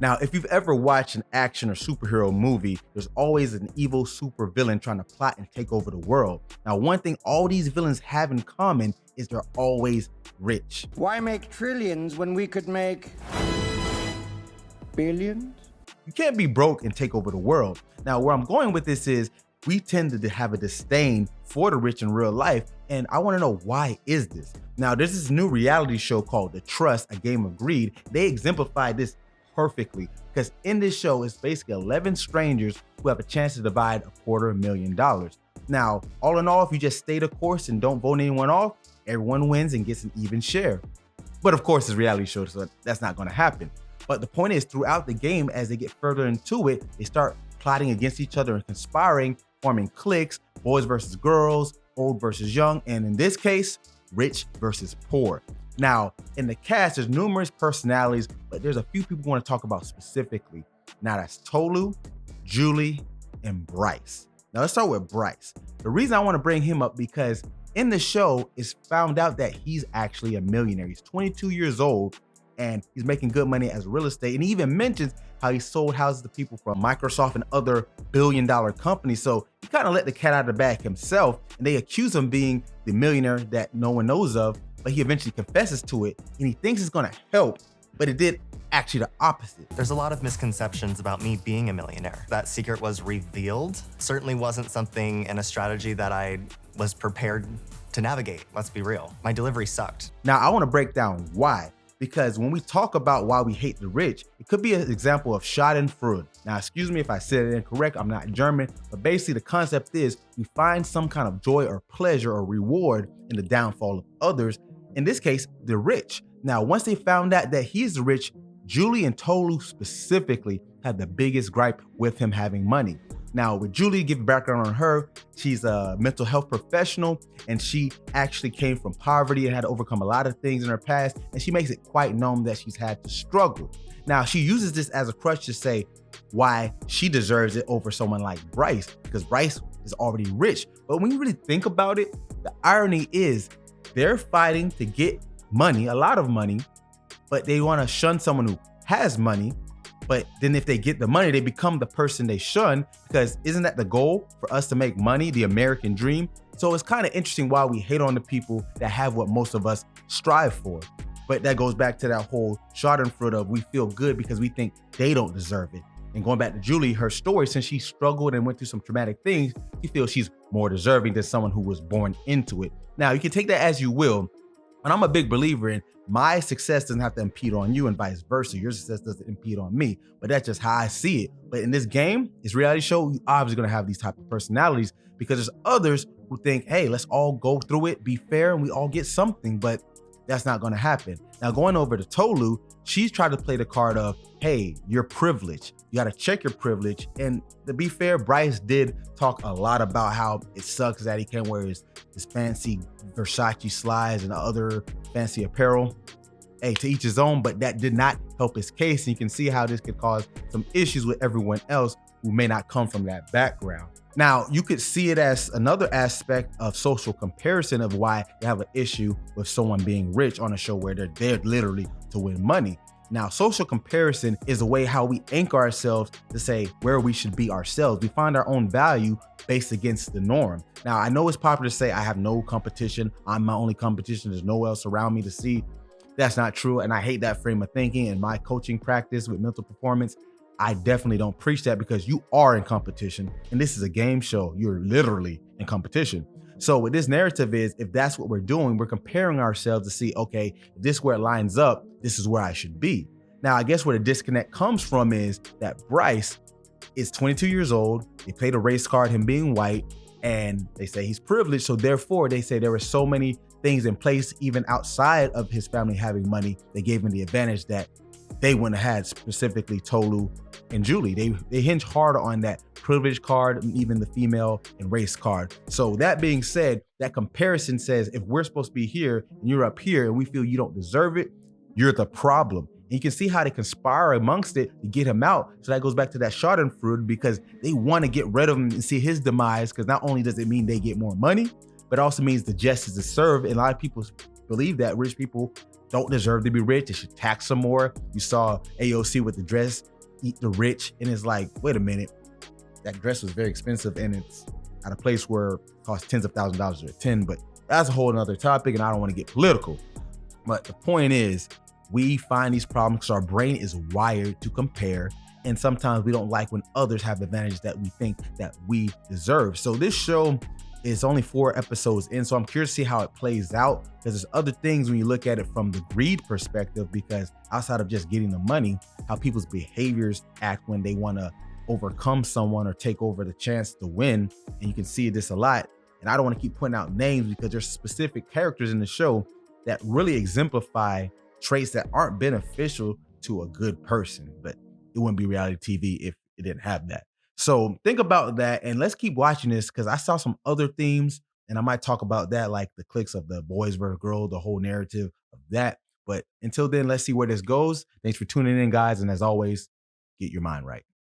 Now, if you've ever watched an action or superhero movie, there's always an evil supervillain trying to plot and take over the world. Now, one thing all these villains have in common is they're always rich. Why make trillions when we could make billions? You can't be broke and take over the world. Now, where I'm going with this is we tend to have a disdain for the rich in real life, and I want to know why is this? Now, there's this new reality show called The Trust, A Game of Greed. They exemplify this perfectly because in this show, it's basically 11 strangers who have a chance to divide $250,000. Now, all in all, if you just stay the course and don't vote anyone off, everyone wins and gets an even share. But of course, it's a reality show, so that's not going to happen. But the point is, throughout the game, as they get further into it, they start plotting against each other and conspiring, forming cliques, boys versus girls, old versus young, and in this case, rich versus poor. Now, in the cast, there's numerous personalities, but there's a few people I want to talk about specifically. Now, that's Tolu, Julie, and Bryce. Now, let's start with Bryce. The reason I want to bring him up because in the show, it's found out that he's actually a millionaire. He's 22 years old, and he's making good money as real estate. And he even mentions how he sold houses to people from Microsoft and other billion-dollar companies. So he kind of let the cat out of the bag himself, and they accuse him of being the millionaire that no one knows of, but he eventually confesses to it, and he thinks it's gonna help, but it did actually the opposite. There's a lot of misconceptions about me being a millionaire. That secret was revealed. Certainly wasn't something and a strategy that I was prepared to navigate. Let's be real. My delivery sucked. Now, I wanna break down why. Because when we talk about why we hate the rich, it could be an example of Schadenfreude. Now, excuse me if I said it incorrect, I'm not German, but basically the concept is we find some kind of joy or pleasure or reward in the downfall of others, in this case, the rich. Now, once they found out that he's the rich, Julie and Tolu specifically had the biggest gripe with him having money. Now, with Julie, give background on her, she's a mental health professional, and she actually came from poverty and had to overcome a lot of things in her past, and she makes it quite known that she's had to struggle. Now, she uses this as a crutch to say why she deserves it over someone like Bryce, because Bryce is already rich. But when you really think about it, the irony is they're fighting to get money, a lot of money, but they want to shun someone who has money. But then if they get the money, they become the person they shun, because isn't that the goal for us to make money, the American dream? So it's kind of interesting why we hate on the people that have what most of us strive for. But that goes back to that whole schadenfreude of we feel good because we think they don't deserve it. And going back to Julie, her story, since she struggled and went through some traumatic things, she feels she's more deserving than someone who was born into it. Now, you can take that as you will, but I'm a big believer in my success doesn't have to impede on you and vice versa. Your success doesn't impede on me, but that's just how I see it. But in this game, this reality show, you're obviously gonna have these type of personalities because there's others who think, hey, let's all go through it, be fair, and we all get something, but that's not gonna happen. Now, going over to Tolu, she's tried to play the card of, hey, you're privileged. You gotta check your privilege. And to be fair, Bryce did talk a lot about how it sucks that he can't wear his fancy Versace slides and other fancy apparel. Hey, to each his own, but that did not help his case. And you can see how this could cause some issues with everyone else who may not come from that background. Now, you could see it as another aspect of social comparison of why you have an issue with someone being rich on a show where they're there literally to win money. Now, social comparison is a way how we anchor ourselves to say where we should be ourselves. We find our own value based against the norm. Now, I know it's popular to say I have no competition. I'm my only competition. There's no one else around me to see. That's not true. And I hate that frame of thinking. In my coaching practice with mental performance, I definitely don't preach that because you are in competition. And this is a game show. You're literally in competition. So what this narrative is, if that's what we're doing, we're comparing ourselves to see, okay, if this is where it lines up, this is where I should be. Now, I guess where the disconnect comes from is that Bryce is 22 years old. They played a race card, him being white, and they say he's privileged. So therefore, they say there were so many things in place, even outside of his family having money, they gave him the advantage that they wouldn't have had, specifically Tolu and Julie. They hinge hard on that privilege card, and even the female and race card. So that being said, that comparison says if we're supposed to be here and you're up here and we feel you don't deserve it, you're the problem. And you can see how they conspire amongst it to get him out. So that goes back to that schadenfreude, because they want to get rid of him and see his demise, because not only does it mean they get more money, but it also means the justice is served. And a lot of people believe that rich people don't deserve to be rich. They should tax them more. You saw AOC with the dress, eat the rich. And it's like, wait a minute, that dress was very expensive and it's at a place where it costs tens of thousands of dollars to attend, but that's a whole nother topic and I don't want to get political. But the point is, we find these problems because our brain is wired to compare, and sometimes we don't like when others have advantages that we think that we deserve. So this show is only 4 episodes in, so I'm curious to see how it plays out, because there's other things when you look at it from the greed perspective, because outside of just getting the money, how people's behaviors act when they want to overcome someone or take over the chance to win. And you can see this a lot. And I don't want to keep pointing out names because there's specific characters in the show that really exemplify traits that aren't beneficial to a good person, but it wouldn't be reality TV if it didn't have that. So think about that, and let's keep watching this, because I saw some other themes and I might talk about that, like the cliques of the boys versus girls, the whole narrative of that. But until then, let's see where this goes. Thanks for tuning in, guys. And as always, get your mind right.